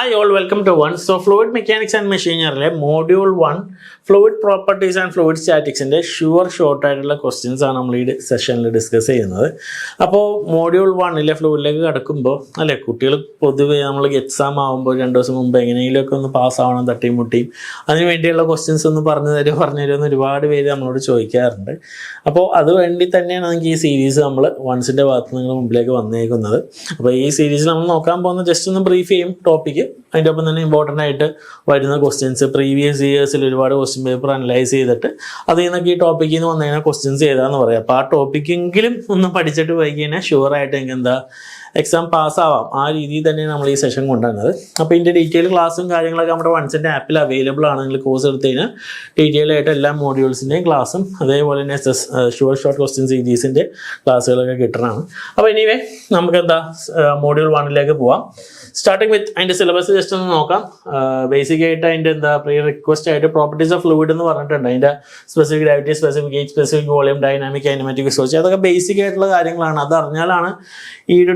Hi, all welcome to one. So, Fluid Mechanics and Machinery, Module 1, Fluid Properties and Fluid Statics in the sure short questions are we session discuss. Now, Module 1 is fluid like a Kutil exam and pass on the team team. And the questions on the partner reward way I'm not to show you. Now, other end series once in the bathroom black one. This series just in the brief topic. And important questions previous years question paper analyze that key topic questions part topic sure exam pass session detailed class once in app available course detail modules class sure short questions series class anyway module 1 starting with the syllabus just basic the prerequisite properties of fluid specific gravity, specific gauge, specific volume, dynamic, kinematic research. That's basic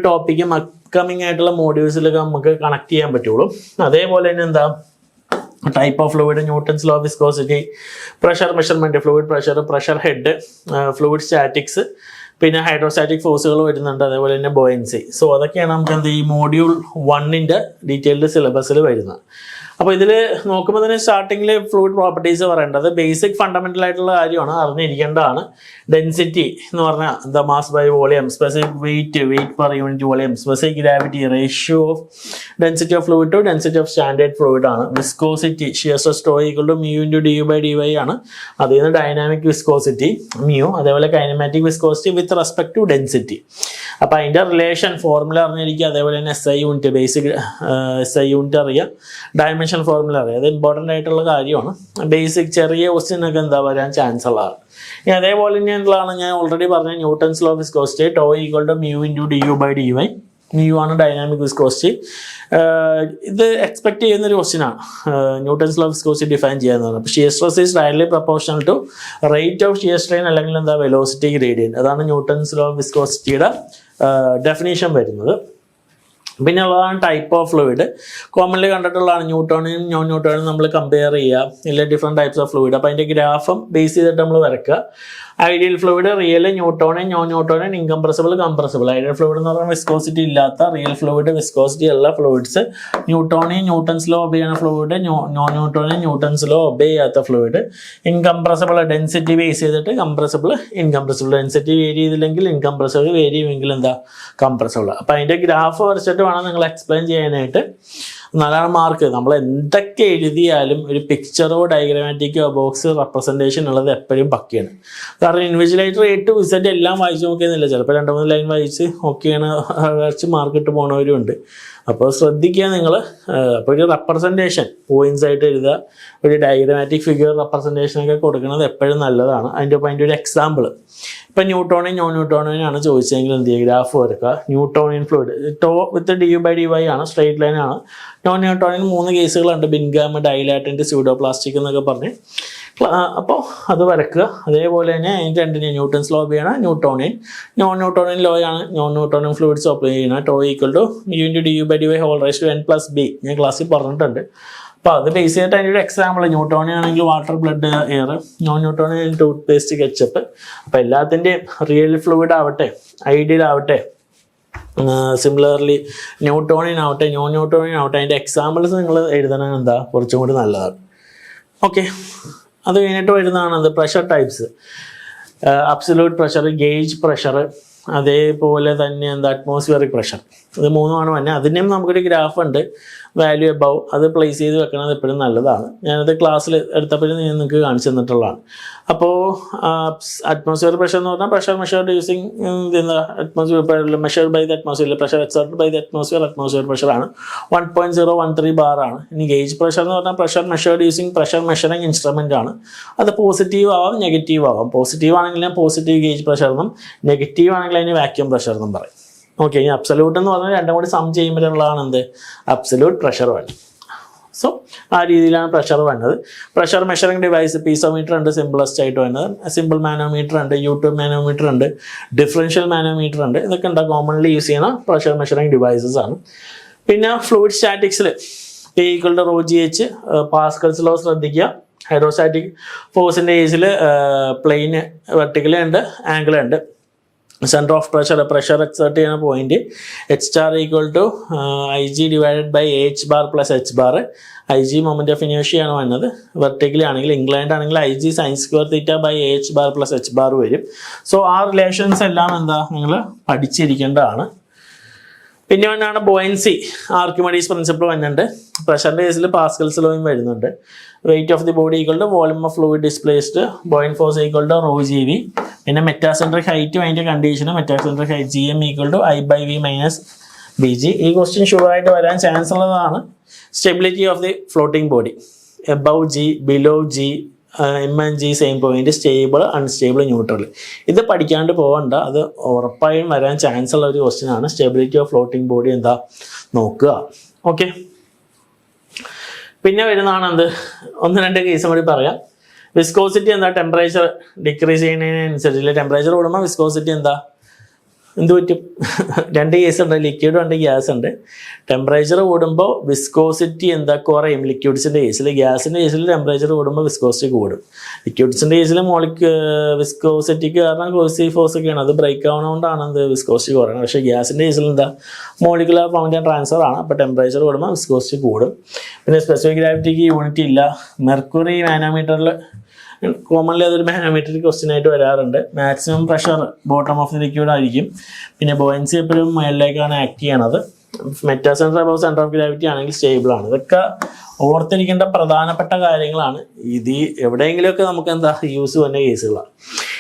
topic upcoming modules connect type of fluid, Newton's law of viscosity, pressure measurement, fluid pressure, pressure head, fluid statics, hydrostatic forces, buoyancy. So that's the module 1 in the detailed syllabus. Now, starting fluid properties the basic fundamental density, the mass by volume, specific weight per unit volume, specific gravity, ratio of density of fluid to density of standard fluid, viscosity, shear stress tau equal to mu into du by dy, dynamic viscosity, mu, kinematic viscosity with respect to density. Now, the relation formula SI unit, basic SI unit, dimension formula, that's important basic question chance. Yeah, they already Newton's law of viscosity, tau equal to mu into du by dy. Mu is dynamic viscosity. This expect question Newton's law of viscosity define shear stress is directly proportional to rate of shear strain along the velocity gradient. That is Newton's law of viscosity definition. Type of fluid. Commonly Newtonian, non-Newtonian, compare different types of fluid. The graph base ideal fluid, real Newtonian, non-Newtonian, incompressible, compressible. Ideal fluid viscosity real fluid viscosity fluids. Newtonian, Newton's law obey fluid, non-Newtonian, Newton's law obey fluid. Incompressible density base compressible, incompressible density vary incompressible vary compressible. The graph explain mark picture or diagrammatic box representation invigilator A to Z line representation diagrammatic figure representation example. Newtonian, non-Newtonian graph Newtonian fluid with the du by dy straight line non-Newtonian 3 cases Bingham, dilatant, pseudoplastic Newton's law Newtonian, non-Newtonian law non-Newtonian fluids tau equal to mu into du by dy whole raised to n plus b. Class the basic example Newtonian water, blood, air, non-Newtonian toothpaste, ketchup. Real fluid ideal similarly Newtonian non-Newtonian and examples okay. The pressure types. Absolute pressure, gauge pressure, the atmospheric pressure. The moon graph value above other places the class atmosphere pressure measured using the atmosphere measured by the atmosphere pressure exerted by the atmosphere pressure 1.013 bar. Gauge pressure measured using pressure measuring instrument that's positive or negative. Positive positive gauge pressure, negative vacuum pressure. Okay, absolute and sum absolute pressure. So, pressure measuring device, piezometer and simplest a simple manometer and U-tube manometer and differential manometer and commonly used pressure measuring devices. Fluid statics P equal to rho GH, Pascal's law ശ്രദ്ധിക്കുക. Hydrostatic ഫോഴ്സിൻ്റെ കേസിൽ plane vertical ഉണ്ട്, angle ഉണ്ട്. Centre of pressure exert ചെയ്യുന്ന point H star equal to IG divided by H bar plus H bar. IG moment of inertia ആണ് വന്നത്. Vertically ആണെങ്കിൽ inclined ആണെങ്കിൽ IG sine square theta by H bar plus H bar വരും. So ആ relations എല്ലാം എന്താ നിങ്ങൾ പഠിച്ചിരിക്കേണ്ടതാണ്. പിന്നെ വന്നാണ് ബോയൻസി, ആർക്കിമിഡീസ് പ്രിൻസിപ്പിൾ വന്നിട്ടുണ്ട്. പ്രഷറിൻ്റെ കേസിൽ പാസ്കൽസ് ലോയും വരുന്നുണ്ട്. Weight of the body equal to volume of fluid displaced, buoyant force equal to rho GV. പിന്നെ മെറ്റാസെൻട്രിക് ഹൈറ്റും അതിൻ്റെ കണ്ടീഷനും metacentric height GM equal to I/V minus BG. ഈ ക്വസ്റ്റ്യൻ ഷുവറായിട്ട് വരാൻ ചാൻസ് ഉള്ളതാണ്. Stability of the floating body above G, below G, M and G same point, stable, unstable, neutral. ഇത് പഠിക്കാണ്ട് പോകണ്ട, അത് ഉറപ്പായും വരാൻ ചാൻസ് ഉള്ള ഒരു ക്വസ്റ്റ്യൻ ആണ്. സ്റ്റെബിലിറ്റി ഓഫ് ഫ്ലോട്ടിംഗ് ബോഡി എന്താ നോക്കുക. ഓക്കെ, പിന്നെ വരുന്നതാണ് എന്ത്, 1-2 കേസും കൂടി പറയാം. വിസ്കോസിറ്റി എന്താ, ടെമ്പറേച്ചർ ഡിക്രീസ് ചെയ്യുന്നതിനനുസരിച്ച് ടെമ്പറേച്ചർ കൂടുമ്പോൾ വിസ്കോസിറ്റി എന്താ, എന്ത് പറ്റും? 2 കേസ് ഉണ്ട്, ലിക്വിഡും ഉണ്ട്, ഗ്യാസ് ഉണ്ട്. ടെമ്പറേച്ചർ കൂടുമ്പോൾ വിസ്കോസിറ്റി എന്താ കുറയും ലിക്വിഡ്സിൻ്റെ കേസിൽ. ഗ്യാസിൻ്റെ കേസിൽ ടെമ്പറേച്ചർ കൂടുമ്പോൾ വിസ്കോസിറ്റി കൂടും. ലിക്വിഡ്സിൻ്റെ കേസിൽ വിസ്കോസിറ്റിക്ക് കാരണം കോസി ഫോഴ്സ് ഒക്കെയാണ്, അത് ബ്രേക്ക് ആവുന്നതുകൊണ്ടാണ് എന്ത് വിസ്കോസിറ്റി കുറയുന്നത്. പക്ഷേ ഗ്യാസിൻ്റെ കേസിൽ എന്താ മോളിക്കുലർ ഫൗണ്ടൻ ട്രാൻസ്ഫർ ആണ്, അപ്പോൾ ടെമ്പറേച്ചർ കൂടുമ്പോൾ വിസ്കോസിറ്റി കൂടും. പിന്നെ സ്പെസിഫിക് ഗ്രാവിറ്റിക്ക് യൂണിറ്റ് ഇല്ല. മെർക്കുറി നാനോമീറ്ററിൽ കോമൺലി അതൊരു മാനോമെട്രിക് ക്വസ്റ്റ്യൻ ആയിട്ട് വരാറുണ്ട്. Maximum pressure bottom of the liquid ആയിരിക്കും. പിന്നെ ബോയൻസി എപ്പോഴും മുകളിലേക്കാണ് ആക്ട് ചെയ്യണത്. മെറ്റാസെൻട്രൽ അബവ് സെൻറ്റർ ഓഫ് ഗ്രാവിറ്റി ആണെങ്കിൽ സ്റ്റേബിൾ ആണ്. ഇതൊക്കെ ഓർത്തിരിക്കേണ്ട പ്രധാനപ്പെട്ട കാര്യങ്ങളാണ്. ഇത് എവിടെയെങ്കിലുമൊക്കെ നമുക്ക് എന്താ യൂസ് വന്ന കേസുകളാണ്.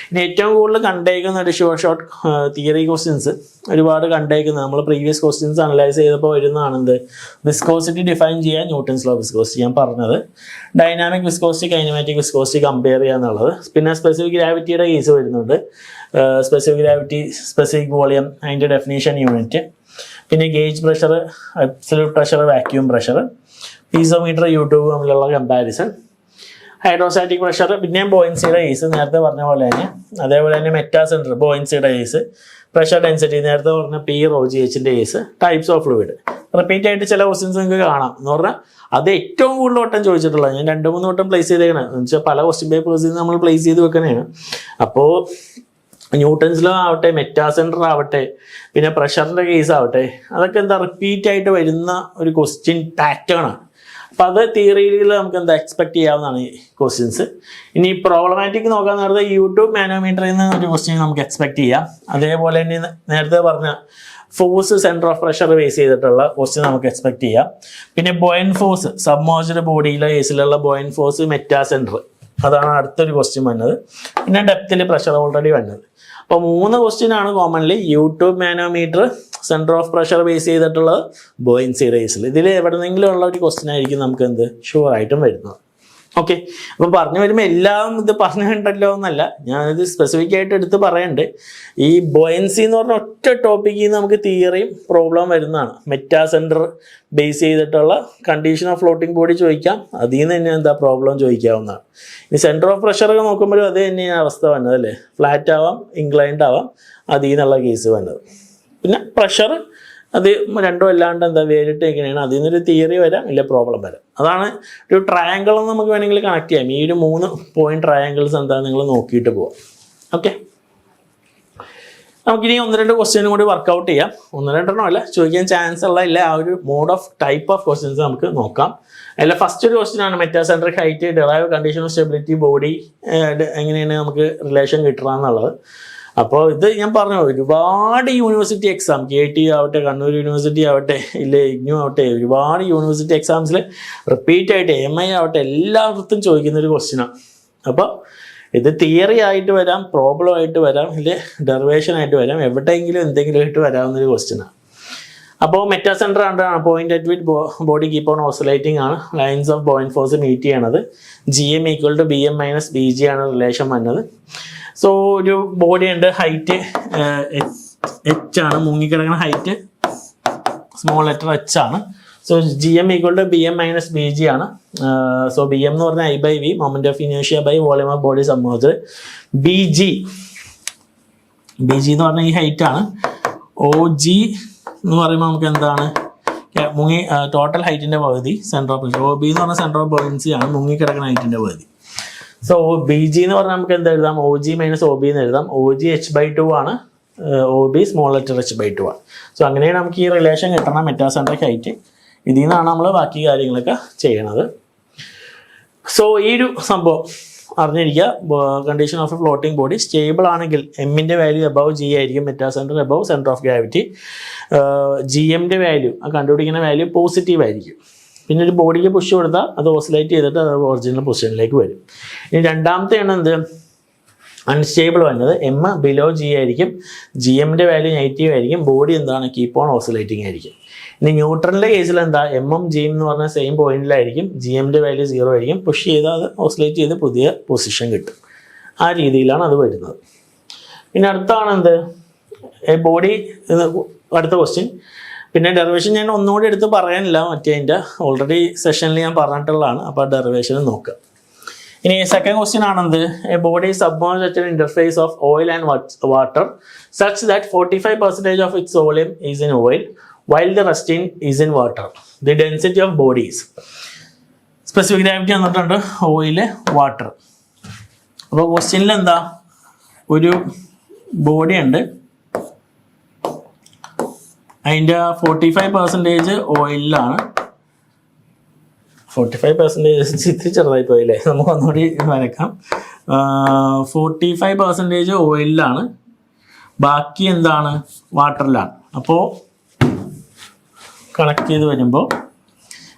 ഇനി ഏറ്റവും കൂടുതൽ കണ്ടേക്കുന്ന ഒരു ഷോർട്ട് തിയറി ക്വസ്റ്റ്യൻസ് ഒരുപാട് കണ്ടേക്കുന്നത് നമ്മൾ പ്രീവിയസ് ക്വസ്റ്റ്യൻസ് അനലൈസ് ചെയ്തപ്പോൾ വരുന്നതാണ് എന്ത്, വിസ്കോസിറ്റി ഡിഫൈൻ ചെയ്യുക, ന്യൂട്ടൺസ് ലോ ഓഫ് വിസ്കോസിറ്റി ഞാൻ പറഞ്ഞത്. Dynamic viscosity, kinematic viscosity compare ചെയ്യുക എന്നുള്ളത്. പിന്നെ സ്പെസിഫിക് ഗ്രാവിറ്റിയുടെ കേസ് വരുന്നുണ്ട്. സ്പെസിഫിക് ഗ്രാവിറ്റി, സ്പെസിഫിക് വോളിയം, അതിൻ്റെ ഡെഫിനേഷൻ യൂണിറ്റ്. പിന്നെ gauge pressure, absolute pressure, vacuum pressure, piezometer, U tube തമ്മിലുള്ള കമ്പാരിസൺ, ഹൈഡ്രോസ്റ്റാറ്റിക് പ്രഷർ, പിന്നെയും ബോയിൻസിയുടെ കേസ് നേരത്തെ പറഞ്ഞ പോലെ തന്നെ. അതേപോലെ തന്നെ മെറ്റാസെൻറ്റർ ബോയിൻസിയുടെ കേസ്, പ്രഷർ ഡെൻസിറ്റി നേരത്തെ പറഞ്ഞ P റോ GHൻ്റെ case, types of fluid. Repeat ആയിട്ട് ചില ക്വസ്റ്റ്യൻസ് നിങ്ങൾക്ക് കാണാം. എന്ന് പറഞ്ഞാൽ അത് ഏറ്റവും കൂടുതൽ വട്ടം ചോദിച്ചിട്ടുള്ളത്. ഞാൻ 2-3 വട്ടം പ്ലേസ് ചെയ്തേക്കാണ്. എന്ന് വെച്ചാൽ പല ക്വസ്റ്റ്യൻ പേപ്പേഴ്സിൽ നമ്മൾ പ്ലേസ് ചെയ്ത് വെക്കണേണ്. അപ്പോൾ ന്യൂട്ടൺസ് ലോ ആവട്ടെ, മെറ്റാസെൻറ്റർ ആവട്ടെ, പിന്നെ പ്രഷറിൻ്റെ കേസ് ആവട്ടെ, അതൊക്കെ എന്താ റിപ്പീറ്റ് ആയിട്ട് വരുന്ന ഒരു ക്വസ്റ്റ്യൻ പാറ്റേൺ ആണ്. അപ്പം അത് തിയറിയിൽ നമുക്ക് എന്താ എക്സ്പെക്ട് ചെയ്യാവുന്നതാണ് ഈ ക്വസ്റ്റ്യൻസ്. ഇനി പ്രോബ്ലമാറ്റിക് നോക്കാൻ നേരത്തെ യൂട്യൂബ് മാനോമീറ്ററിൽ നിന്ന് ഒരു ക്വസ്റ്റ്യൻ നമുക്ക് എക്സ്പെക്ട് ചെയ്യാം. അതേപോലെ തന്നെ നേരത്തെ പറഞ്ഞ force centre of pressure base ചെയ്തിട്ടുള്ള ക്വസ്റ്റ്യൻ നമുക്ക് എക്സ്പെക്ട് ചെയ്യാം. പിന്നെ ബോയൻ ഫോഴ്സ്, സബ്മേർജ്ഡ് ബോഡിയിലെ കേസിലുള്ള ബോയൻ ഫോഴ്സ്, മെറ്റാസെൻറ്റർ, അതാണ് അടുത്തൊരു ക്വസ്റ്റ്യൻ വന്നത്. പിന്നെ ഡെപ്തിൽ പ്രഷർ ഓൾറെഡി വന്നത്. അപ്പോൾ 3 ക്വസ്റ്റ്യൻ ആണ് commonly. YouTube manometer, centre of pressure base ചെയ്തിട്ടുള്ളത്, ബോയിൻസിയുടെ കേസിൽ. ഇതിൽ എവിടെന്നെങ്കിലും ഉള്ള ഒരു ക്വസ്റ്റ്യൻ ആയിരിക്കും നമുക്ക് എന്ത് ഷുവറായിട്ടും വരുന്നത്. ഓക്കെ, അപ്പോൾ പറഞ്ഞു വരുമ്പോൾ എല്ലാം ഇത് പറഞ്ഞു കണ്ടല്ലോ എന്നല്ല, ഞാനിത് സ്പെസിഫിക് ആയിട്ട് എടുത്ത് പറയുന്നുണ്ട്. ഈ ബോയൻസി എന്ന് പറഞ്ഞ ഒറ്റ ടോപ്പിക്കിൽ നിന്ന് നമുക്ക് തിയറിയും പ്രോബ്ലം വരുന്നതാണ്. മെറ്റാസെൻറ്റർ ബേസ് ചെയ്തിട്ടുള്ള കണ്ടീഷൻ ഓഫ് ഫ്ലോട്ടിംഗ് ബോഡി ചോദിക്കാം, അതിൽ നിന്ന് തന്നെ എന്താ പ്രോബ്ലം ചോദിക്കാവുന്നതാണ്. ഇനി സെൻറ്റർ ഓഫ് പ്രഷറൊക്കെ നോക്കുമ്പോഴും അത് തന്നെയാണ് അവസ്ഥ വന്നത് അല്ലേ. ഫ്ലാറ്റ് ആവാം, ഇൻക്ലൈൻഡ് ആവാം, അതിൽ നിന്നുള്ള കേസ് വന്നത്. പിന്നെ പ്രഷർ അത് രണ്ടും അല്ലാണ്ട് എന്താ വേറിട്ട് എങ്ങനെയാണ്, അതിൽ നിന്നൊരു തിയറി വരാം, ഇല്ല പ്രോബ്ലം വരാം. അതാണ് ഒരു ട്രയാങ്കിൾ എന്ന് നമുക്ക് വേണമെങ്കിൽ കണക്ട് ചെയ്യാം. ഈ ഒരു 3 പോയിന്റ് ട്രയാങ്കിൾസ് എന്താ നിങ്ങൾ നോക്കിയിട്ട് പോവാം. ഓക്കെ, നമുക്കിനി 1-2 ക്വസ്റ്റ്യനും കൂടി വർക്കൗട്ട് ചെയ്യാം. 1-2 അല്ല, ചോദിക്കാൻ ചാൻസ് ഉള്ള ഇല്ല ആ ഒരു mode of type of questions നമുക്ക് നോക്കാം. അതിൽ ഫസ്റ്റ് ഒരു ക്വസ്റ്റ്യൻ ആണ് metacentric height, derive condition of stability body എങ്ങനെയാണ് നമുക്ക് റിലേഷൻ കിട്ടുക എന്നുള്ളത്. അപ്പോൾ ഇത് ഞാൻ പറഞ്ഞു, ഒരുപാട് യൂണിവേഴ്സിറ്റി എക്സാം, KT ആവട്ടെ, കണ്ണൂർ യൂണിവേഴ്സിറ്റി ആവട്ടെ, ഇല്ലേ IGNOU ആവട്ടെ, ഒരുപാട് യൂണിവേഴ്സിറ്റി എക്സാംസിൽ റിപ്പീറ്റ് ആയിട്ട് MI ആവട്ടെ എല്ലായിടത്തും ചോദിക്കുന്നൊരു ക്വസ്റ്റ്യനാണ്. അപ്പോൾ ഇത് തിയറി ആയിട്ട് വരാം, പ്രോബ്ലം ആയിട്ട് വരാം, ഇല്ലേ ഡെറിവേഷൻ ആയിട്ട് വരാം, എവിടെയെങ്കിലും എന്തെങ്കിലും ആയിട്ട് വരാവുന്നൊരു ക്വസ്റ്റ്യനാണ്. അപ്പോൾ മെറ്റാസെൻറ്റർ ആണ് point at which body keep on oscillating ആണ്. Lines of buoyant force meet ചെയ്യണത്. GM equal to BM minus BG ആണ് റിലേഷൻ വന്നത്. സോ ഒരു ബോഡി ഉണ്ട്, ഹൈറ്റ് H ആണ്, മുങ്ങിക്കിടക്കുന്ന ഹൈറ്റ് സ്മോൾ ലെറ്റർ H ആണ്. So GM equal to BM minus BG ആണ്. സോ BM എന്ന് പറഞ്ഞാൽ I/V, moment of inertia by volume of body submerged. BG എന്ന് പറഞ്ഞാൽ ഈ ഹൈറ്റ് ആണ്. OG എന്ന് പറയുമ്പോൾ നമുക്ക് എന്താണ് മുങ്ങി ടോട്ടൽ ഹൈറ്റിൻ്റെ പകുതി സെൻറ്റർ ഓഫ് ഒ ബി എന്ന് പറഞ്ഞാൽ സെൻറ്റർ ഓഫ് ബോയിൻസി ആണ്, മുങ്ങിക്കിടക്കുന്ന ഹൈറ്റിൻ്റെ പകുതി. സോ ബി ജി എന്ന് പറഞ്ഞാൽ നമുക്ക് എന്താ എഴുതാം, O G minus O B എന്ന് എഴുതാം. ഒ ജി h/2 ആണ്, O B small letter h/2 ആണ്. സോ അങ്ങനെയാണ് നമുക്ക് ഈ റിലേഷൻ കിട്ടണം, മെറ്റാസെൻട്രിക് ഹൈറ്റ്. ഇതിൽ നിന്നാണ് നമ്മൾ ബാക്കി കാര്യങ്ങളൊക്കെ ചെയ്യണത്. സോ ഈ ഒരു സംഭവം അറിഞ്ഞിരിക്കുക. Condition of a floating body stable ആണെങ്കിൽ എമ്മിൻ്റെ വാല്യൂ അബവ് ജി ആയിരിക്കും, metacentre above centre of gravity. G എമ്മിൻ്റെ വാല്യൂ, ആ കണ്ടുപിടിക്കുന്ന വാല്യൂ പോസിറ്റീവ് ആയിരിക്കും. പിന്നെ ഒരു ബോഡിക്ക് പുഷ് കൊടുത്താൽ അത് ഓസിലേറ്റ് ചെയ്തിട്ട് അത് ഒറിജിനൽ പൊസിഷനിലേക്ക് വരും. ഇനി രണ്ടാമത്തെയാണ് എന്ത്, അൺസ്റ്റേബിൾ വന്നത്. എം ബിലോ ജി ആയിരിക്കും, ജി എമ്മിൻ്റെ വാല്യൂ നെഗറ്റീവ് ആയിരിക്കും, ബോഡി എന്താണ് കീപ്പ് ഓൺ ഓസിലേറ്റിംഗ് ആയിരിക്കും. ഇനി ന്യൂട്രലിൻ്റെ കേസിൽ എന്താ, എമ്മും ജിയും എന്ന് പറഞ്ഞാൽ സെയിം പോയിന്റിലായിരിക്കും, ജി എമ്മിൻ്റെ വാല്യൂ 0 ആയിരിക്കും, പുഷ് ചെയ്താൽ അത് ഓസിലേറ്റ് ചെയ്ത് പുതിയ പൊസിഷൻ കിട്ടും. ആ രീതിയിലാണ് അത് വരുന്നത്. പിന്നെ അടുത്താണ് എന്ത്, ബോഡി, അടുത്ത ക്വസ്റ്റ്യൻ. പിന്നെ ഡെറിവേഷൻ ഞാൻ ഒന്നുകൂടി എടുത്ത് പറയാനില്ല, മറ്റേതിൻ്റെ ഓൾറെഡി സെഷനിൽ ഞാൻ പറഞ്ഞിട്ടുള്ളതാണ്. അപ്പോൾ ആ ഡെറിവേഷൻ നോക്കുക. ഇനി സെക്കൻഡ് ക്വസ്റ്റ്യൻ ആണെന്ത്, a body submerged at an interface of oil and water such that 45% of its volume is in oil while the rest is in water. The density of bodies. Specific gravity വന്നിട്ടുണ്ട്, oil, water. അപ്പോൾ ക്വസ്റ്റ്യനിൽ എന്താ, ഒരു body ഉണ്ട്, അതിൻ്റെ 45% ഓയിലാണ്. 45% ഇത്തിരി ചെറുതായി പോയില്ലേ, നമുക്ക് ഒന്നുകൂടി വരക്കാം. 45% ഓയിലാണ്, ബാക്കി എന്താണ്, വാട്ടറിലാണ്. അപ്പോൾ കണക്ട് ചെയ്ത് വരുമ്പോൾ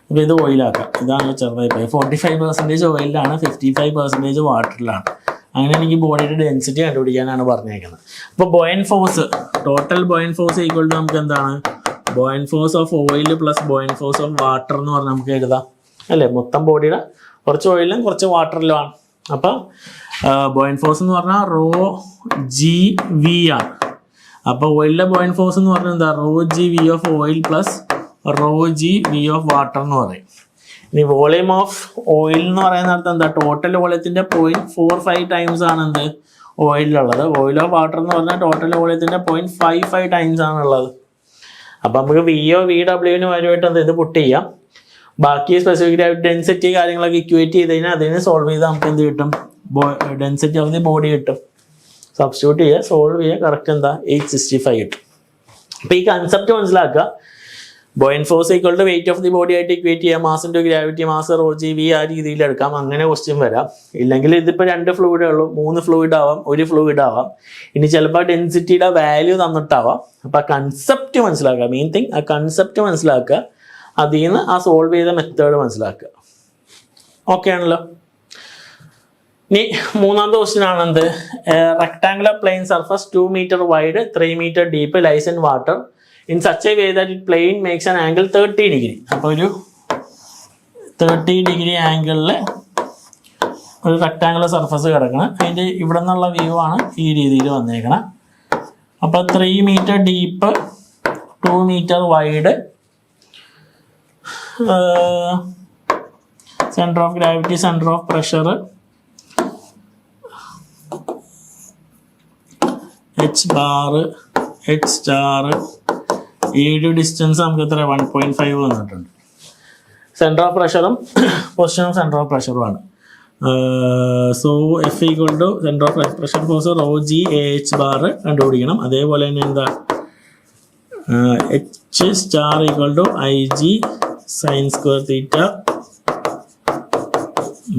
ഇപ്പോൾ ഇത് ഓയിലാക്കാം, ഇതാണ് ചെറുതായി പോയി. 45% ഓയിലാണ്, 55% വാട്ടറിലാണ്. അങ്ങനെ എനിക്ക് ബോഡിയുടെ ഡെൻസിറ്റി കണ്ടുപിടിക്കാനാണ് പറഞ്ഞേക്കുന്നത്. അപ്പോൾ buoyant force, total buoyant force equal to നമുക്ക് എന്താണ്, buoyant force of oil plus buoyant force of water എന്ന് പറഞ്ഞാൽ നമുക്ക് എഴുതാം അല്ലേ. മൊത്തം ബോഡിയുടെ കുറച്ച് ഓയിലും കുറച്ച് വാട്ടറിലുമാണ്. അപ്പം ബോയൻ ഫോഴ്സ് എന്ന് പറഞ്ഞാൽ റോ ജി വി ആണ്. അപ്പോൾ ഓയിലിൻ്റെ ബോയൻ ഫോഴ്സ് എന്ന് പറഞ്ഞാൽ എന്താ, rho G V of oil plus rho G V of water എന്ന് പറയും. ഇനി വോളിയം ഓഫ് ഓയിൽ എന്ന് പറയുന്നിടത്ത് എന്താ, ടോട്ടൽ വോളിയത്തിൻ്റെ 0.45 ടൈംസ് ആണ് എന്ത്, ഓയിലുള്ളത്. ഓയിൽ ഓഫ് വാട്ടർ എന്ന് പറഞ്ഞാൽ ടോട്ടൽ വോളിയത്തിൻ്റെ 0.55 ടൈംസ് ആണുള്ളത്. അപ്പം നമുക്ക് വിഒ വി ഡബ്ല്യുവിന് പകരമായിട്ട് എന്ത്, ഇത് പുട്ട് ചെയ്യാം. ബാക്കി സ്പെസിഫിക് ഗ്രാവിറ്റി ഡെൻസിറ്റി കാര്യങ്ങളൊക്കെ ഇക്വേറ്റ് ചെയ്ത് കഴിഞ്ഞാൽ അതിനെ സോൾവ് ചെയ്താൽ നമുക്ക് എന്ത് കിട്ടും, ഡെൻസിറ്റി ഓഫ് ദി ബോഡി കിട്ടും. സബ്സ്റ്റിറ്റ്യൂട്ട് ചെയ്യുക, സോൾവ് ചെയ്യുക, കറക്റ്റ് എന്താ 865 കിട്ടും. അപ്പോൾ ഈ കൺസെപ്റ്റ് മനസ്സിലാക്കുക. Buoyant force equal to weight of the body ആയിട്ട് ഇക്വേറ്റ് ചെയ്യാം, mass into gravity, mass rho G V, ആ രീതിയിൽ എടുക്കാം. അങ്ങനെ ക്വസ്റ്റ്യൻ വരാം. ഇല്ലെങ്കിൽ ഇതിപ്പോൾ 2 ഫ്ലൂയിഡേ ഉള്ളൂ, 3 ഫ്ലൂയിഡ് ആവാം, 1 ഫ്ലൂയിഡ് ആവാം. ഇനി ചിലപ്പോൾ ഡെൻസിറ്റിയുടെ വാല്യൂ തന്നിട്ടാവാം. അപ്പോൾ ആ കൺസെപ്റ്റ് മനസ്സിലാക്കുക, മെയിൻ തിങ് ആ കൺസെപ്റ്റ് മനസ്സിലാക്കുക. അതിൽ നിന്ന് ആ സോൾവ് ചെയ്ത മെത്തേഡ് മനസ്സിലാക്കുക. ഓക്കെ ആണല്ലോ. ഇനി മൂന്നാമത്തെ ക്വസ്റ്റ്യൻ ആണെന്ത്, rectangular plane surface 2 meter wide 3 meter deep lies in water in such a way that it plane makes an angle 30 degree. അപ്പോൾ ഒരു 30 degree ആംഗിളിൽ ഒരു റെക്ടാങ്കുലർ സർഫസ് കിടക്കണം. അതിൻ്റെ ഇവിടെ നിന്നുള്ള വ്യൂ ആണ് ഈ രീതിയിൽ വന്നേക്കണം. അപ്പോൾ 3 meter deep, 2 meter wide, centre of gravity, centre of pressure, H bar, H star, ഈ ഒരു ഡിസ്റ്റൻസ് നമുക്ക് എത്ര 1.5 വന്നിട്ടുണ്ട്. സെൻറ്റർ ഓഫ് പ്രഷറും പൊസിഷൻ ഓഫ് സെൻറ്റർ ഓഫ് പ്രഷറുമാണ്. So F equal to centre of pressure force rho G A H bar കണ്ടുപിടിക്കണം. അതേപോലെ തന്നെ എന്താ, H star equal to I G sine square theta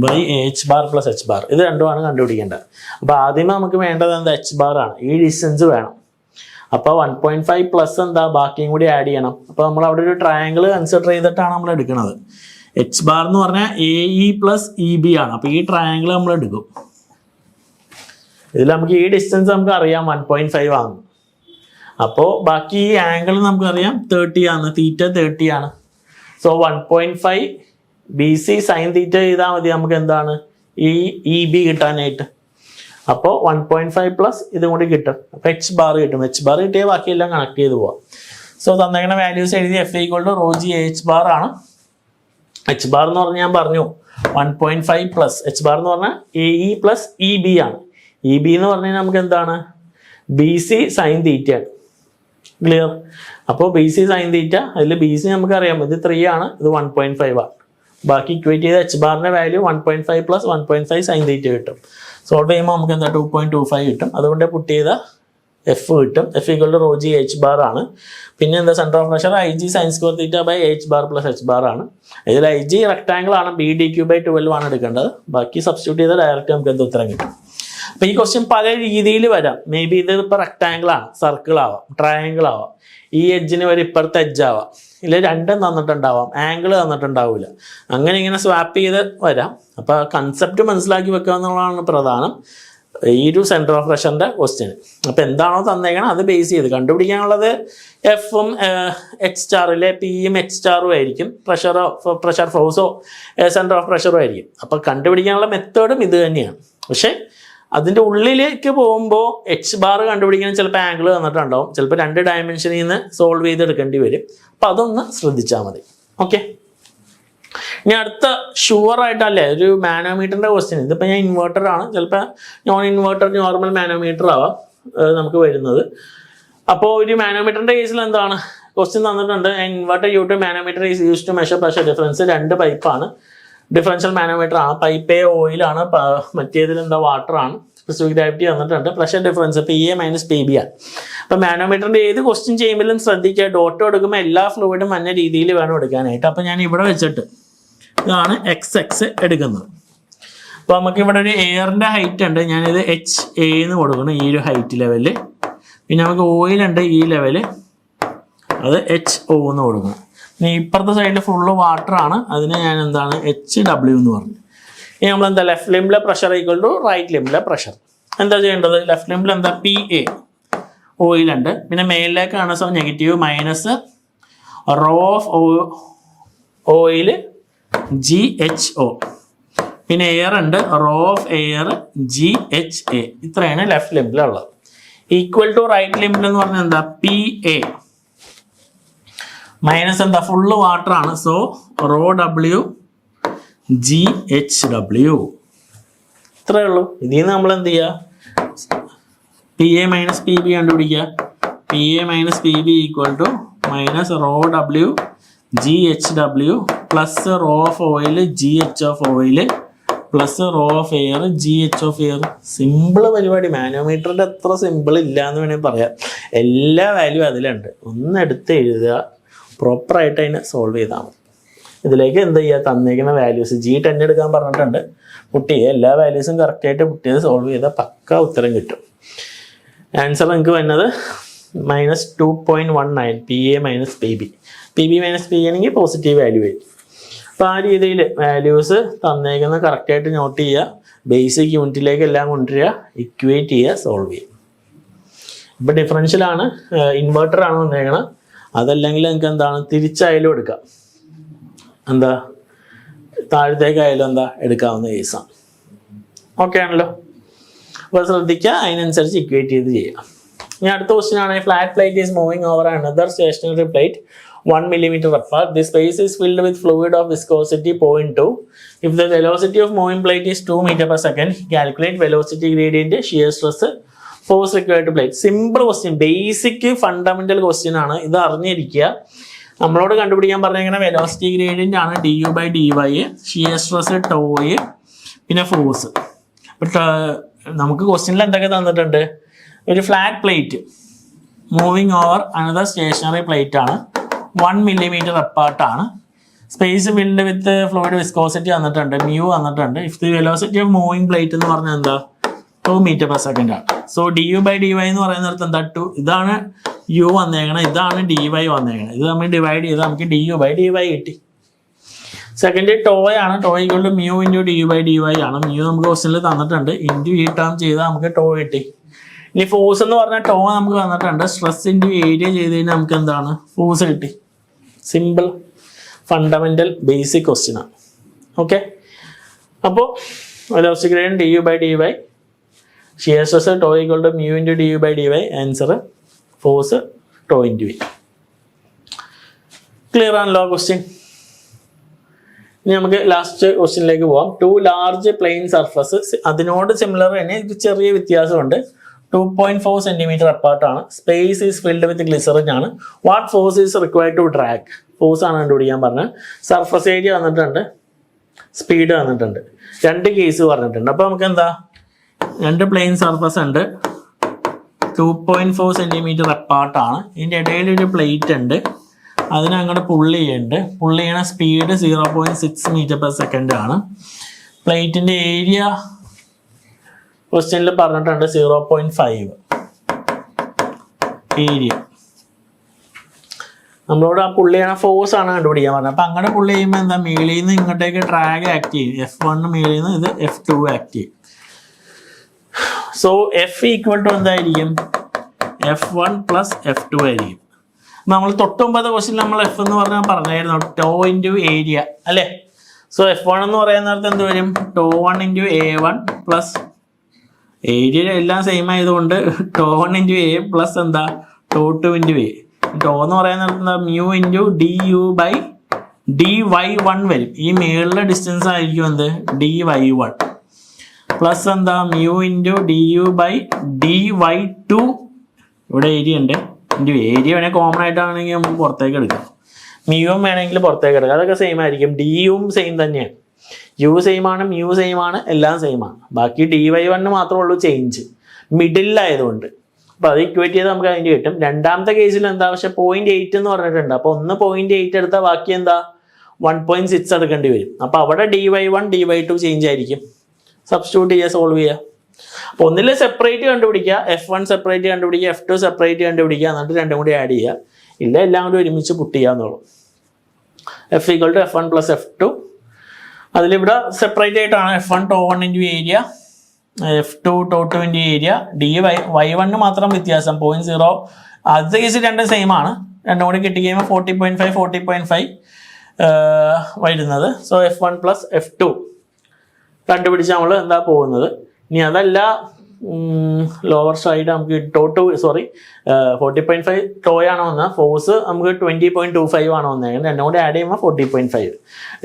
by H bar plus H bar. ഇത് രണ്ടുമാണ് കണ്ടുപിടിക്കേണ്ടത്. അപ്പോൾ ആദ്യമേ നമുക്ക് വേണ്ടത് എന്താ, എച്ച് ബാർ ആണ്. ഈ ഡിസ്റ്റൻസ് വേണം. അപ്പോൾ 1.5 പ്ലസ് എന്താ, ബാക്കിയും കൂടി ആഡ് ചെയ്യണം. അപ്പോൾ നമ്മൾ അവിടെ ഒരു ട്രയാങ്കിൾ കൺസിഡർ ചെയ്തിട്ടാണ് നമ്മൾ എടുക്കുന്നത്. എച്ച് ബാർ എന്ന് പറഞ്ഞാൽ A E plus E B ആണ്. അപ്പോൾ ഈ ട്രയാങ്കിൾ നമ്മൾ എടുക്കും. ഇതിൽ നമുക്ക് ഈ ഡിസ്റ്റൻസ് നമുക്ക് അറിയാം 1.5 ആണ്. അപ്പോൾ ബാക്കി ഈ ആംഗിൾ നമുക്കറിയാം 30 ആണ്, തീറ്റ 30 ആണ്. So 1.5 B C sine theta ചെയ്താൽ മതി നമുക്ക് എന്താണ്, ഈ ഇ ബി കിട്ടാനായിട്ട്. അപ്പോൾ 1.5 പ്ലസ് ഇതും കൂടി കിട്ടും. അപ്പോൾ എച്ച് ബാർ കിട്ടും. എച്ച് ബാർ കിട്ടിയാൽ ബാക്കിയെല്ലാം കണക്ട് ചെയ്ത് പോവാം. സോ തന്നേക്കുന്ന വാല്യൂസ് എഴുതി F equal to rho G H bar ആണ്. എച്ച് ബാർ എന്ന് പറഞ്ഞാൽ ഞാൻ പറഞ്ഞു 1.5 പ്ലസ് എച്ച് ബാർ എന്ന് പറഞ്ഞാൽ A E plus E B ആണ്. ഇ ബി എന്ന് പറഞ്ഞു കഴിഞ്ഞാൽ നമുക്ക് എന്താണ്, ബി സി സൈൻ തീറ്റയാണ്. ക്ലിയർ? അപ്പോൾ ബി സി സൈൻ തീറ്റ, അതിൽ ബി സി നമുക്കറിയാം ഇത് 3 ആണ്, ഇത് 1.5 ആണ്. ബാക്കി ഇക്വേറ്റ് ചെയ്ത എച്ച് ബാറിന്റെ വാല്യൂ 1.5 പ്ലസ് 1.5 സൈൻ തീറ്റ കിട്ടും. സോൾവ് ചെയ്യുമ്പോൾ നമുക്ക് എന്താ 2.25 കിട്ടും. അതുകൊണ്ട് പുട്ട് ചെയ്ത എഫ് കിട്ടും. F equal to rho G H bar ആണ്. പിന്നെ എന്താ centre of pressure I G sine square theta by H bar plus H bar ആണ്. ഇതിൽ ഐ ജി റെക്ടാംഗിൾ ആണ്, ബി ഡി ക്യൂ ബൈ 12 ആണ് എടുക്കേണ്ടത്. ബാക്കി സബ്സ്റ്റിറ്റ്യൂട്ട് ചെയ്താൽ ഡയറക്റ്റ് നമുക്ക് എന്ത് ഉത്തരം കിട്ടും. അപ്പോൾ ഈ ക്വസ്റ്റ്യൻ പല രീതിയിൽ വരാം. മേ ബി ഇത് ഇപ്പോൾ റെക്ടാംഗിൾ ആണ്, സർക്കിൾ ആവാം, ട്രയാംഗിൾ ആവാം, ഈ എഡ്ജിന് വരെ ഇപ്പുറത്തെ എഡ്ജ് ആവാം, ഇല്ല രണ്ടും തന്നിട്ടുണ്ടാവാം, ആംഗിൾ തന്നിട്ടുണ്ടാവില്ല, അങ്ങനെ ഇങ്ങനെ സ്വാപ്പ് ചെയ്ത് വരാം. അപ്പോൾ കൺസെപ്റ്റ് മനസ്സിലാക്കി വെക്കുക എന്നുള്ളതാണ് പ്രധാനം ഈ ഒരു സെൻറ്റർ ഓഫ് പ്രഷറിൻ്റെ ക്വസ്റ്റ്യൻ. അപ്പോൾ എന്താണോ തന്നേക്കണം അത് ബേസ് ചെയ്ത് കണ്ടുപിടിക്കാനുള്ളത് എഫും എച്ച് സ്റ്റാറിലെ പിയും എച്ച് സ്റ്റാറും ആയിരിക്കും, പ്രഷർ ഫോഴ്സോ സെൻറ്റർ ഓഫ് പ്രഷറും ആയിരിക്കും. അപ്പോൾ കണ്ടുപിടിക്കാനുള്ള മെത്തേഡും ഇത് തന്നെയാണ്. പക്ഷേ അതിൻ്റെ ഉള്ളിലേക്ക് പോകുമ്പോൾ എച്ച് ബാർ കണ്ടുപിടിക്കാൻ ചിലപ്പോൾ ആംഗിൾ തന്നിട്ടുണ്ടാവും, ചിലപ്പോൾ 2 ഡയമെൻഷനിൽ നിന്ന് സോൾവ് ചെയ്തെടുക്കേണ്ടി വരും. അപ്പോൾ അതൊന്ന് ശ്രദ്ധിച്ചാൽ മതി. ഓക്കെ, ഇനി അടുത്ത ഷുവറായിട്ടല്ലേ ഒരു മാനോമീറ്ററിൻ്റെ ക്വസ്റ്റ്യൻ. ഇതിപ്പോൾ ഞാൻ ഇൻവേർട്ടറാണ്, ചിലപ്പോൾ നോൺ ഇൻവേർട്ടർ നോർമൽ മാനോമീറ്റർ ആവാം നമുക്ക് വരുന്നത്. അപ്പോൾ ഒരു മാനോമീറ്ററിൻ്റെ കേസിൽ എന്താണ് ക്വസ്റ്റ്യൻ തന്നിട്ടുണ്ട്, inverted U tube manometer is use to measure pressure difference. 2 പൈപ്പാണ്, ഡിഫറൻഷ്യൽ മാനോമീറ്റർ ആണ്. പൈപ്പ് എ ഓയിലാണ്, മറ്റേതിൽ എന്താ വാട്ടറാണ്. സ്പെസിഫിക് ഗ്രാവിറ്റി തന്നിട്ടുണ്ട്. Pressure difference P A minus P B ആണ്. അപ്പോൾ മാനോമീറ്ററിൻ്റെ ഏത് ക്വസ്റ്റ്യൻ ചെയ്യുമ്പോഴും ശ്രദ്ധിക്കുക, ഡോട്ട് എടുക്കുമ്പോൾ എല്ലാ ഫ്ലൂയിഡും മഞ്ഞ രീതിയിൽ വേണം എടുക്കാനായിട്ട്. അപ്പോൾ ഞാൻ ഇവിടെ വെച്ചിട്ട് ഇതാണ് എക്സ് എടുക്കുന്നത്. അപ്പോൾ നമുക്ക് ഇവിടെ ഒരു എയറിൻ്റെ ഹൈറ്റ് ഉണ്ട്, ഞാനിത് എച്ച് എ എന്ന് കൊടുക്കണം, ഈ ഒരു ഹൈറ്റ് ലെവല്. പിന്നെ നമുക്ക് ഓയിലുണ്ട് ഈ ലെവല്, അത് എച്ച് ഒ എന്ന് കൊടുക്കണം. പിന്നെ ഇപ്പുറത്തെ സൈഡിൽ ഫുള്ള് വാട്ടറാണ്, അതിനെ ഞാൻ എന്താണ് എച്ച് ഡബ്ല്യു എന്ന് പറഞ്ഞു. ഇനി നമ്മളെന്താ ലെഫ്റ്റ് ലിംബിലെ പ്രഷർ ഈക്വൽ ടു റൈറ്റ് ലിംബിലെ പ്രഷർ. എന്താ ചെയ്യേണ്ടത്, ലെഫ്റ്റ് ലിംബിൽ എന്താ പി എ ഓയിലുണ്ട്, പിന്നെ മേലിലേക്കാണ് so negative minus rho of oil G H O, പിന്നെ എയർ ഉണ്ട് rho of air G H A. ഇത്രയാണ് ലെഫ്റ്റ് ലിംബിലുള്ളത്. ഈക്വൽ ടു റൈറ്റ് ലിംബിൽ എന്ന് പറഞ്ഞാൽ എന്താ പി എ മൈനസ് എന്താ ഫുള്ള് വാട്ടർ ആണ്, so rho W G H W. ഇത്രയേ ഉള്ളൂ. ഇതിൽ നിന്ന് നമ്മൾ എന്ത് ചെയ്യുക, P A minus P B കണ്ടുപിടിക്കുക. P A minus P B equal to minus rho W G H W plus rho of oil G H of oil plus rho of air G H of air. Simple പരിപാടി. മാനോമീറ്ററിൻ്റെ അത്ര simple ഇല്ല എന്ന് വേണമെങ്കിൽ പറയാം. എല്ലാ value അതിലുണ്ട്. ഒന്നെടുത്ത് എഴുതുക, പ്രോപ്പറായിട്ട് അതിനെ സോൾവ് ചെയ്താൽ മതി. ഇതിലേക്ക് എന്ത് ചെയ്യുക, തന്നേക്കുന്ന വാല്യൂസ് G10 എടുക്കാൻ പറഞ്ഞിട്ടുണ്ട്. പുട്ട് ചെയ്യുക, എല്ലാ വാല്യൂസും കറക്റ്റായിട്ട് പുട്ട് ചെയ്ത് സോൾവ് ചെയ്താൽ പക്ക ഉത്തരം കിട്ടും. ആൻസർ നിങ്ങൾക്ക് വരുന്നത് -2.19 P A minus P B. P B minus P ആണെങ്കിൽ പോസിറ്റീവ് വാല്യൂ ആയിരിക്കും. അപ്പോൾ ആ രീതിയിൽ വാല്യൂസ് തന്നേക്കുന്ന കറക്റ്റായിട്ട് നോട്ട് ചെയ്യുക, ബേസിക് യൂണിറ്റിലേക്ക് എല്ലാം കൊണ്ടുവരിക, ഇക്വേറ്റ് ചെയ്യുക, സോൾവ് ചെയ്യുക. ഇപ്പോൾ ഡിഫറൻഷ്യലാണ്, ഇൻവേർട്ടറാണ് വന്നേക്കണം. അതല്ലെങ്കിൽ നിങ്ങൾക്ക് എന്താണ് തിരിച്ചായാലും എടുക്കാം, എന്താ താഴത്തേക്കായാലും എന്താ എടുക്കാവുന്ന കേസാണ്. ഓക്കെ ആണല്ലോ. അപ്പോൾ ശ്രദ്ധിക്കുക, അതിനനുസരിച്ച് ഇക്വേറ്റ് ചെയ്ത് ചെയ്യാം. ഇനി അടുത്ത ക്വസ്റ്റ്യൻ ആണ്, flat plate is moving over another stationary plate 1 millimeter apart. The space is filled with fluid of viscosity 0.2. If the velocity of moving plate is 2 meter per second, calculate velocity gradient, shear stress, force required to plate. Simple question, basic fundamental question ആണ്. ഇത് അറിഞ്ഞിരിക്കുക. നമ്മളോട് കണ്ടുപിടിക്കാൻ പറഞ്ഞിരിക്കുന്ന velocity gradient ആണ് du by dy, shear stress tau, പിന്നെ force. നമുക്ക് ക്വസ്റ്റ്യനിൽ എന്തൊക്കെ തന്നിട്ടുണ്ട്, ഒരു flat plate moving over another stationary plate ആണ്, 1 millimeter അപ്പാർട്ടാണ്. Space filled with fluid viscosity തന്നിട്ടുണ്ട്, മ്യൂ തന്നിട്ടുണ്ട്. If the velocity of moving plate എന്ന് പറഞ്ഞാൽ എന്താ 2 meter per second ആണ്. സോ du by dy എന്ന് പറയുന്നിടത്ത് എന്താ 2, ഇതാണ് u വന്നേക്കണം, ഇതാണ് dy വന്നേക്കണം. ഇത് നമ്മൾ ഡിവൈഡ് ചെയ്ത് നമുക്ക് du by dy കിട്ടി. സെക്കൻഡ് ടോയ് ആണ്, tau equal to mu into du by dy ആണ്. മ്യൂ നമുക്ക് ക്വസ്റ്റ്യനിൽ തന്നിട്ടുണ്ട്, ഇൻറ്റു ഈ ടേം ചെയ്താൽ നമുക്ക് ടോ കിട്ടി. ഇനി ഫോഴ്സ് എന്ന് പറഞ്ഞാൽ ടോ നമുക്ക് തന്നിട്ടുണ്ട്, സ്ട്രെസ് ഇൻറ്റു ഏരിയ ചെയ്ത് കഴിഞ്ഞാൽ നമുക്ക് എന്താണ് ഫോഴ്സ് കിട്ടി. സിമ്പിൾ ഫണ്ടമെൻ്റൽ ബേസിക് ക്വസ്റ്റ്യൻ ആണ്. ഓക്കെ, അപ്പോൾ velocity gradient du by dy, shear stress tau equal to mu into du by dy, answer force tau into V. Clear ആണല്ലോ ക്വസ്റ്റ്യൻ. ഇനി നമുക്ക് ലാസ്റ്റ് ക്വസ്റ്റ്യനിലേക്ക് പോവാം. 2 large plane surfaces, അതിനോട് similar തന്നെ ചെറിയ വ്യത്യാസമുണ്ട്. 2.4 centimeter apart ആണ്. Space is filled with glycerin ആണ്. What force is required to drag? Force ആണ് കണ്ടുപിടിക്കാൻ പറഞ്ഞത്. Surface area വന്നിട്ടുണ്ട്, സ്പീഡ് വന്നിട്ടുണ്ട്. രണ്ട് കേസ് പറഞ്ഞിട്ടുണ്ട്. അപ്പോൾ നമുക്ക് എന്താ, രണ്ട് പ്ലെയിൻ സർഫസ് ഉണ്ട്, 2.4 centimeter apart ആണ്. ഇതിൻ്റെ ഇടയിൽ ഒരു പ്ലേറ്റ് ഉണ്ട്, അതിനെ അങ്ങോട്ട് പുള്ളി ചെയ്യുന്നുണ്ട്. പുള്ളി ചെയ്യണ സ്പീഡ് 0.6 meter/second ആണ്. പ്ലേറ്റിൻ്റെ ഏരിയ ക്വസ്റ്റ്യനിൽ പറഞ്ഞിട്ടുണ്ട് 0.5 ഏരിയ. നമ്മളോട് ആ പുള്ളി ചെയ്യണ ഫോഴ്സ് ആണ് കണ്ടുപിടിക്കാൻ പറഞ്ഞത്. അപ്പം അങ്ങനെ പുള്ളി ചെയ്യുമ്പോൾ എന്താ, മേളിൽ നിന്ന് ഇങ്ങോട്ടേക്ക് ഡ്രാഗ് ആക്ട് ചെയ്യും. F1 മേളിൽ നിന്ന് ഇത് F2 ആക്ട് ചെയ്യും. സോ F ഈക്വൽ ടു എന്തായിരിക്കും, F1 + F2 ആയിരിക്കും. നമ്മൾ തൊട്ടുമ്പത്തെ ക്വസ്റ്റ്യൻ നമ്മൾ F എന്ന് പറഞ്ഞാൽ പറഞ്ഞായിരുന്നു, ടോ ഇൻറ്റു ഏരിയ അല്ലേ. സോ F1 എന്ന് പറയുന്നിടത്ത് എന്ത് വരും, τ1 × A1 പ്ലസ് ഏരിയ എല്ലാം സെയിം ആയതുകൊണ്ട് τ1 × A പ്ലസ് എന്താ, τ2 × A. ടോ എന്ന് പറയുന്നിടത്ത് എന്താ, μ×du/dy1 വരും. ഈ മേളിലെ ഡിസ്റ്റൻസ് ആയിരിക്കും എന്ത്, dy1 പ്ലസ് എന്താ, μ×du/dy2. ഇവിടെ ഏരിയ ഉണ്ട്, ഏരിയ വേണമെങ്കിൽ കോമൺ ആയിട്ടാണെങ്കിൽ നമുക്ക് പുറത്തേക്ക് എടുക്കാം, മ്യൂവും വേണമെങ്കിൽ പുറത്തേക്ക് എടുക്കാം. അതൊക്കെ സെയിം ആയിരിക്കും. ഡിയും സെയിം തന്നെയാണ്, യു സെയിം ആണ്, മ്യൂ സെയിം ആണ്, എല്ലാം സെയിം ആണ്. ബാക്കി dy1 മാത്രമേ ഉള്ളൂ ചേഞ്ച്, മിഡിലായതുകൊണ്ട്. അപ്പോൾ അത് ഇക്വേറ്റ് ചെയ്ത് നമുക്ക് അതിൻ്റെ കിട്ടും. രണ്ടാമത്തെ കേസിൽ എന്താ, പക്ഷേ 0.8 എന്ന് പറഞ്ഞിട്ടുണ്ട്. അപ്പോൾ ഒന്ന് 0.8 എടുത്താൽ ബാക്കി എന്താ, 1.6 എടുക്കേണ്ടി വരും. അപ്പോൾ അവിടെ dy1 dy2 ചേഞ്ച് ആയിരിക്കും. സബ്സ്റ്റിറ്റ്യൂട്ട് ചെയ്യുക, സോൾവ് ചെയ്യുക. അപ്പോൾ ഒന്നിൽ സെപ്പറേറ്റ് കണ്ടുപിടിക്കുക, F1 സെപ്പറേറ്റ് കണ്ടുപിടിക്കുക, F2 സെപ്പറേറ്റ് കണ്ടുപിടിക്കുക, എന്നിട്ട് രണ്ടും കൂടി ആഡ് ചെയ്യുക. ഇല്ല എല്ലാം കൂടി ഒരുമിച്ച് പുട്ട് ചെയ്യാന്നുള്ളൂ. F = F1 + F2. അതിലിവിടെ സെപ്പറേറ്റ് ആയിട്ടാണ് F1 τ1 × area, F2 τ2 × area, dy1 മാത്രം വ്യത്യാസം 0.0. ആദ്യത്തെ കേസ് രണ്ടും സെയിം ആണ്, രണ്ടും കൂടി കിട്ടി കഴിയുമ്പോൾ 40.5 വരുന്നത്. സോ F1 + F2 കണ്ടുപിടിച്ച് നമ്മൾ എന്താ പോകുന്നത്. ഇനി അതല്ല, ലോവർ സൈഡ് നമുക്ക് τ2 40.5 ടോയാണോ വന്നാൽ, ഫോഴ്സ് നമുക്ക് 20.25 ആണോ വന്നേക്കുന്നത്. രണ്ടും കൂടി ആഡ് ചെയ്യുമ്പോൾ 40.5.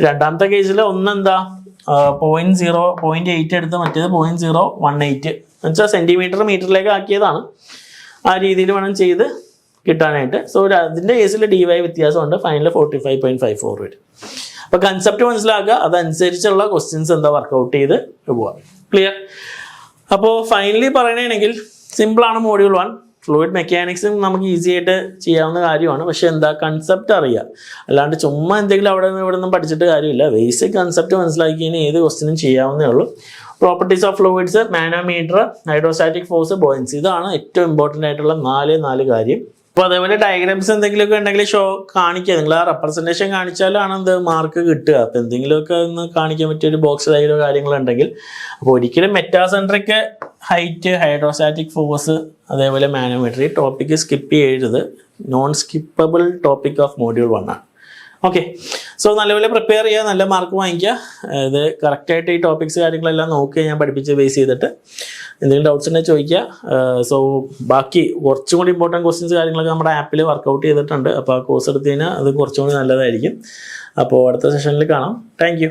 രണ്ടാമത്തെ കേസിൽ ഒന്നെന്താ, 0.8 എടുത്ത് മറ്റേത് 0.018 എന്നുവെച്ചാൽ സെൻറ്റിമീറ്റർ മീറ്ററിലേക്ക് ആക്കിയതാണ്. ആ രീതിയിൽ വേണം ചെയ്ത് കിട്ടാനായിട്ട്. സോ അതിൻ്റെ കേസിൽ dy വ്യത്യാസമുണ്ട്, ഫൈനൽ 45.54 വരും. അപ്പോൾ കൺസെപ്റ്റ് മനസ്സിലാക്കുക, അതനുസരിച്ചുള്ള ക്വസ്റ്റ്യൻസ് എന്താ വർക്കൗട്ട് ചെയ്ത് പോവാം. ക്ലിയർ? അപ്പോൾ ഫൈനലി പറയണമെങ്കിൽ സിമ്പിളാണ് മോഡ്യൂൾ 1. ഫ്ലൂയിഡ് മെക്കാനിക്സും നമുക്ക് ഈസി ആയിട്ട് ചെയ്യാവുന്ന കാര്യമാണ്. പക്ഷേ എന്താ, കൺസെപ്റ്റ് അറിയുക, അല്ലാണ്ട് ചുമ്മാ എന്തെങ്കിലും അവിടെ നിന്ന് ഇവിടെ നിന്നും പഠിച്ചിട്ട് കാര്യമില്ല. ബേസിക് കൺസെപ്റ്റ് മനസ്സിലാക്കി കഴിഞ്ഞാൽ ഏത് ക്വസ്റ്റിനും ചെയ്യാവുന്നേ ഉള്ളൂ. Properties of fluids, manometer, hydrostatic force, buoyancy, ഇതാണ് ഏറ്റവും ഇമ്പോർട്ടൻ്റ് ആയിട്ടുള്ള നാല് കാര്യം. അപ്പോൾ അതേപോലെ ഡയഗ്രാംസ് എന്തെങ്കിലുമൊക്കെ ഉണ്ടെങ്കിൽ കാണിക്കുക. നിങ്ങൾ ആ റെപ്രസെൻറ്റേഷൻ കാണിച്ചാലാണ് എന്ത് മാർക്ക് കിട്ടുക. അപ്പോൾ എന്തെങ്കിലുമൊക്കെ ഒന്ന് കാണിക്കാൻ പറ്റിയൊരു ബോക്സ് ഡയഗ്രോ കാര്യങ്ങളുണ്ടെങ്കിൽ. അപ്പോൾ ഒരിക്കലും മെറ്റാസെൻട്രിക് ഹൈറ്റ്, ഹൈഡ്രോസ്റ്റാറ്റിക് ഫോഴ്സ്, അതേപോലെ മാനോമീറ്ററി ടോപ്പിക്ക് സ്കിപ്പ് ചെയ്യരുത്. Non skippable topic of module 1 ആണ്. ഓക്കെ, സോ നല്ലപോലെ പ്രിപ്പയർ ചെയ്യുക, നല്ല മാർക്ക് വാങ്ങിക്കുക. ഇത് കറക്റ്റായിട്ട് ഈ ടോപ്പിക്സ് കാര്യങ്ങളെല്ലാം നോക്കുക, ഞാൻ പഠിപ്പിച്ച് ബേസ് ചെയ്തിട്ട്. എന്തെങ്കിലും ഡൗട്ട്സ് ഉണ്ടെങ്കിൽ ചോദിക്കുക. സോ ബാക്കി കുറച്ചും കൂടി ഇമ്പോർട്ടൻറ്റ് ക്വസ്റ്റ്യൻസ് കാര്യങ്ങളൊക്കെ നമ്മുടെ ആപ്പിൽ വർക്കൗട്ട് ചെയ്തിട്ടുണ്ട്. അപ്പോൾ ആ കോഴ്സ് എടുത്ത് കഴിഞ്ഞാൽ അത് കുറച്ചും കൂടി നല്ലതായിരിക്കും. അപ്പോൾ അടുത്ത സെഷനിൽ കാണാം. Thank you.